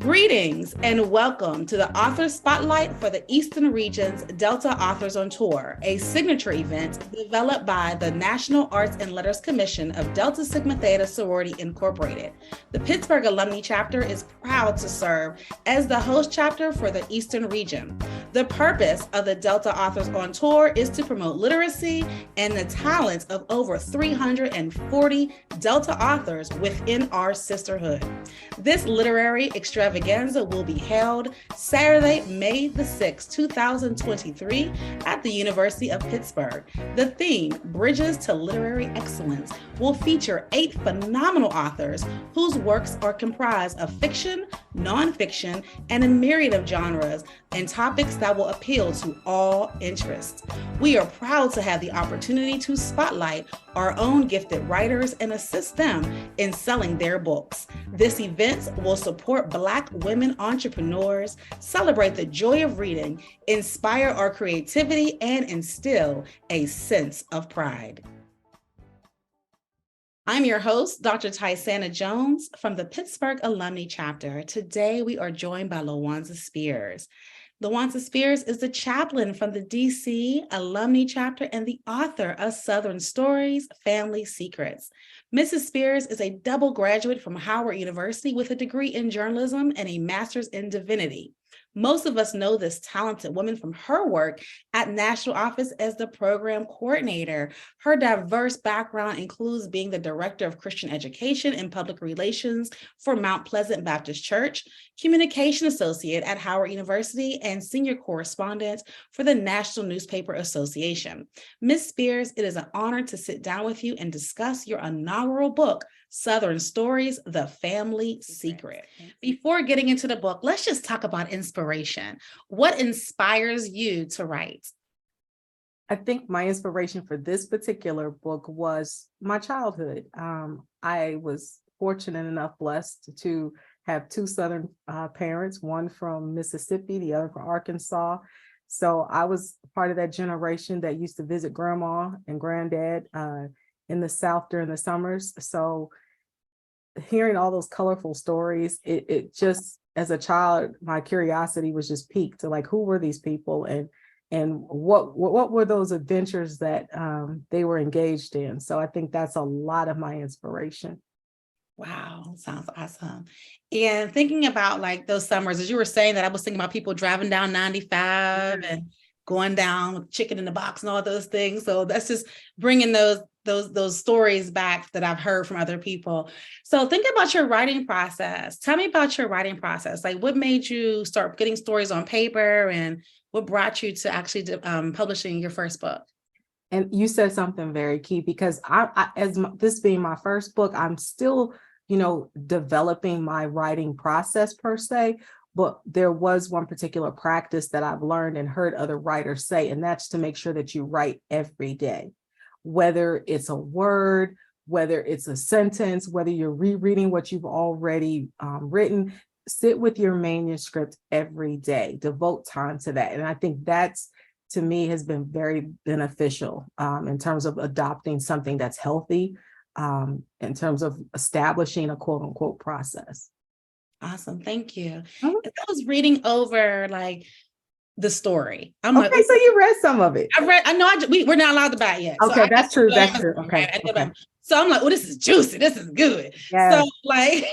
Greetings and welcome to the Author Spotlight for the Eastern Region's Delta Authors on Tour, a signature event developed by the National Arts and Letters Commission of Delta Sigma Theta Sorority Incorporated. The Pittsburgh Alumni Chapter is proud to serve as the host chapter for the Eastern Region. The purpose of the Delta Authors on Tour is to promote literacy and the talents of over 340 Delta authors within our sisterhood. This literary extravaganza will be held Saturday, May the 6th, 2023 at the University of Pittsburgh. The theme, Bridges to Literary Excellence, will feature 8 phenomenal authors whose works are comprised of fiction, nonfiction, and a myriad of genres and topics that will appeal to all interests. We are proud to have the opportunity to spotlight our own gifted writers and assist them in selling their books. This event will support Black women entrepreneurs, celebrate the joy of reading, inspire our creativity, and instill a sense of pride. I'm your host, Dr. Tysana Jones from the Pittsburgh Alumni Chapter. Today, we are joined by LaWanza Spears. LaWanza Spears is the chaplain from the DC Alumni Chapter and the author of Southern Stories, Family Secrets. Mrs. Spears is a double graduate from Howard University with a degree in journalism and a master's in divinity. Most of us know this talented woman from her work at National Office as the program coordinator. Her diverse background includes being the director of Christian education and public relations for Mount Pleasant Baptist Church, communication associate at Howard University, and senior correspondent for the National Newspaper Association. Ms. Spears, it is an honor to sit down with you and discuss your inaugural book, Southern Stories, The Family Secret. Before getting into the book, let's just talk about inspiration. What inspires you to write? I think my inspiration for this particular book was my childhood. I was fortunate enough, blessed to have 2 Southern parents, one from Mississippi, the other from Arkansas. So I was part of that generation that used to visit grandma and granddad in the South during the summers. So hearing all those colorful stories, it just, as a child, my curiosity was just piqued to like, who were these people and what were those adventures that they were engaged in? So I think that's a lot of my inspiration. Wow, sounds awesome. And thinking about like those summers, as you were saying that, I was thinking about people driving down 95 and going down with chicken in the box and all those things. So that's just bringing those stories back that I've heard from other people. So think about your writing process. Tell me about your writing process. Like, what made you start getting stories on paper, and what brought you to actually publishing your first book? And you said something very key, because this being my first book, I'm still, developing my writing process per se. But there was one particular practice that I've learned and heard other writers say, and that's to make sure that you write every day, whether it's a word, whether it's a sentence, whether you're rereading what you've already written. Sit with your manuscript every day, devote time to that. And I think that's, to me, has been very beneficial in terms of adopting something that's healthy, in terms of establishing a quote unquote process. Awesome. Thank you. I was reading over like the story. I'm okay, like, so you read some of it. I know we're not allowed to buy it yet. Okay, so that's true. That's true. Okay. So I'm like, oh, this is juicy. This is good. Yes. So like,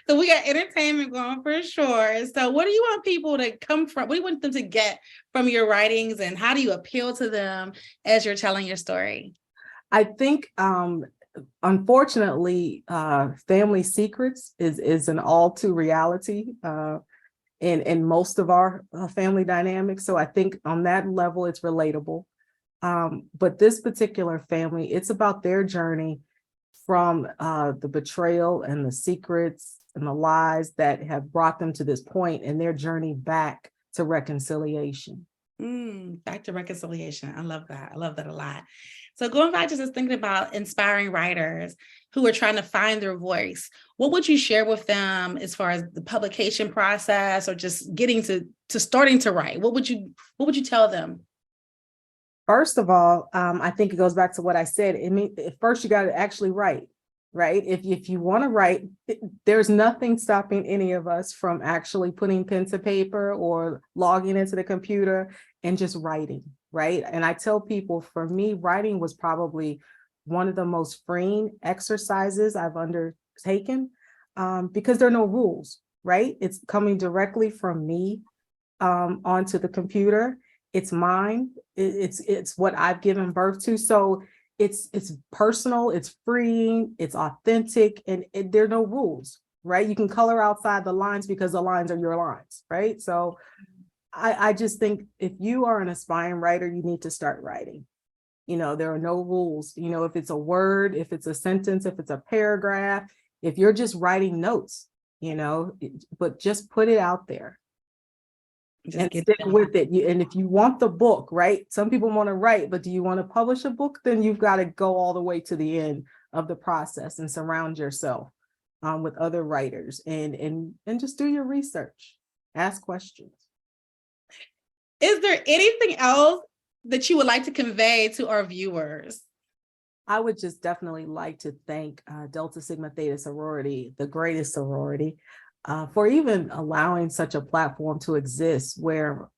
so we got entertainment going for sure. So what do you want people to come from? What do you want them to get from your writings, and how do you appeal to them as you're telling your story? I think, unfortunately, Family Secrets is an all too reality in most of our family dynamics. So I think on that level, it's relatable. But this particular family, it's about their journey from the betrayal and the secrets and the lies that have brought them to this point, and their journey back to reconciliation. Back to reconciliation. I love that. I love that a lot. So going back to just thinking about inspiring writers who are trying to find their voice, what would you share with them as far as the publication process, or just getting to starting to write? What would you tell them? First of all, I think it goes back to what I said. First, you got to actually write. right? If you want to write, there's nothing stopping any of us from actually putting pen to paper or logging into the computer and just writing, right? And I tell people, for me, writing was probably one of the most freeing exercises I've undertaken, because there are no rules, right? It's coming directly from me onto the computer. It's mine. It's what I've given birth to. So it's personal, it's freeing, it's authentic, and there are no rules, right? You can color outside the lines because the lines are your lines, right? So I just think if you are an aspiring writer, you need to start writing. There are no rules. If it's a word, if it's a sentence, if it's a paragraph, if you're just writing notes, but just put it out there. Just And get stick it with it. And if you want the book, right? Some people want to write, but do you want to publish a book? Then you've got to go all the way to the end of the process and surround yourself with other writers and just do your research. Ask questions. Is there anything else that you would like to convey to our viewers? I would just definitely like to thank Delta Sigma Theta Sorority, the greatest sorority, for even allowing such a platform to exist where,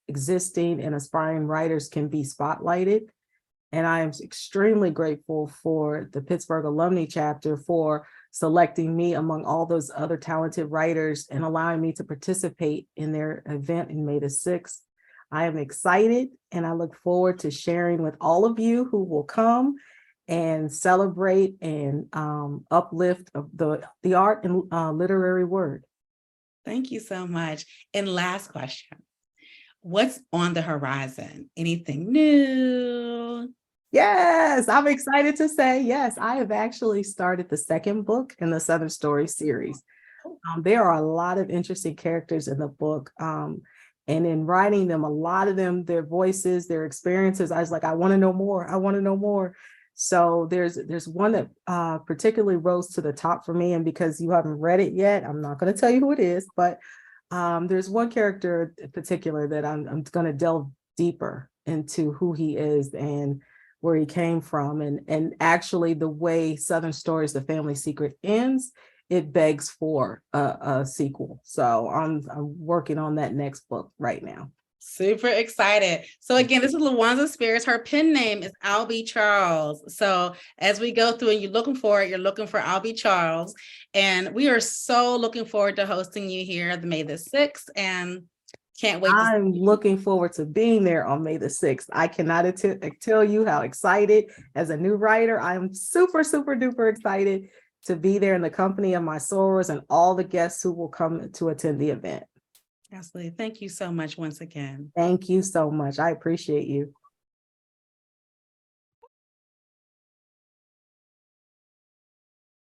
existing and aspiring writers can be spotlighted. And I am extremely grateful for the Pittsburgh Alumni Chapter for selecting me among all those other talented writers and allowing me to participate in their event in May the 6th. I am excited and I look forward to sharing with all of you who will come and celebrate and uplift the art and literary word. Thank you so much. And last question, what's on the horizon? Anything new? Yes, I'm excited to say, yes, I have actually started the second book in the Southern Story series. There are a lot of interesting characters in the book. And in writing them, a lot of them, their voices, their experiences, I was like, I want to know more. I want to know more. So there's one that particularly rose to the top for me. And because you haven't read it yet, I'm not going to tell you who it is, but there's one character in particular that I'm going to delve deeper into who he is and where he came from. And actually the way Southern Stories, The Family Secret ends, it begs for a sequel. So I'm working on that next book right now. Super excited. So again, this is LaWanza Spears. Her pen name is Albie Charles. So as we go through and you're looking for it, you're looking for Albie Charles. And we are so looking forward to hosting you here May the 6th and can't wait. I'm looking forward to being there on May the 6th. I cannot tell you how excited as a new writer. I'm super, super duper excited to be there in the company of my sorors and all the guests who will come to attend the event. Absolutely. Thank you so much once again. Thank you so much. I appreciate you.